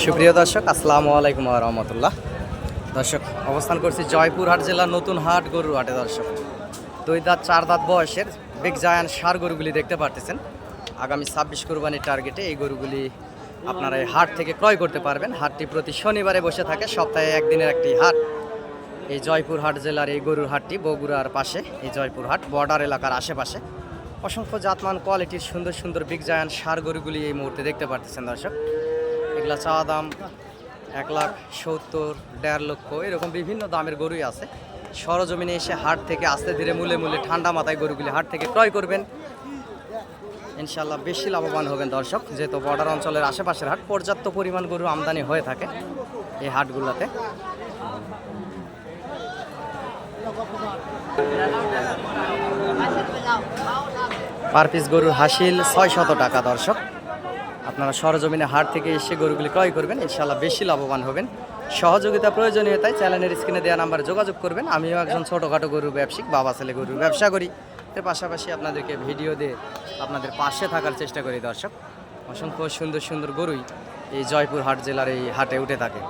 সুপ্রিয় দর্শক, আসসালামু আলাইকুম ওয়া রাহমাতুল্লাহ। দর্শক, অবস্থান করছি জয়পুরহাট জেলার নতুন হাট গরুর হাটে। দর্শক, 2 দাঁত 4 দাঁত বয়সের বিগ জায়ান্ট ষাঁড় গরুগুলি দেখতে পারতেছেন। আগামী 26 কুরবানির টার্গেটে এই গরুগুলি আপনারা এই হাট থেকে ক্রয় করতে পারবেন। হাটটি প্রতি শনিবারে বসে থাকে, সপ্তাহে একদিনের একটি হাট। এই জয়পুরহাট জেলার এই গরুর হাটটি বগুড়ার পাশে, এই জয়পুরহাট বর্ডার এলাকার আশেপাশে। অসংখ্য জাতমান কোয়ালিটির সুন্দর সুন্দর বিগ জায়ান্ট ষাঁড় গরুগুলি এই মুহূর্তে দেখতে পারতেছেন। দর্শক, এগুলা চাওয়া দাম 1,70,000, 1.5 লক্ষ, এরকম বিভিন্ন দামের গরুই আছে। সরজমিনে এসে হাট থেকে আস্তে ধীরে মূলে মূলে ঠান্ডা মাথায় গরুগুলি হাট থেকে ক্রয় করবেন, ইনশাল্লাহ বেশি লাভবান হবেন। দর্শক, যেহেতু বর্ডার অঞ্চলের আশেপাশের হাট, পর্যাপ্ত পরিমাণ গরু আমদানি হয়ে থাকে এই হাটগুলোতে। পার পিস গরুর হাসিল 600 টাকা। দর্শক, আপনারা সরজমিনে হাট থেকে এসে গরুগুলি ক্রয় করবেন, ইনশাল্লাহ বেশি লাভবান হবেন। সহযোগিতা প্রয়োজনীয়তায় চ্যানেলের স্ক্রিনে দেওয়া নাম্বারে যোগাযোগ করবেন। আমিও একজন ছোটোখাটো গরুর ব্যবসায়িক, বাবা ছেলে গরুর ব্যবসা করি। এর পাশাপাশি আপনাদেরকে ভিডিও দিয়ে আপনাদের পাশে থাকার চেষ্টা করি। দর্শক, অসংখ্য সুন্দর সুন্দর গরুই এই জয়পুরহাট জেলার এই হাটে উঠে থাকে।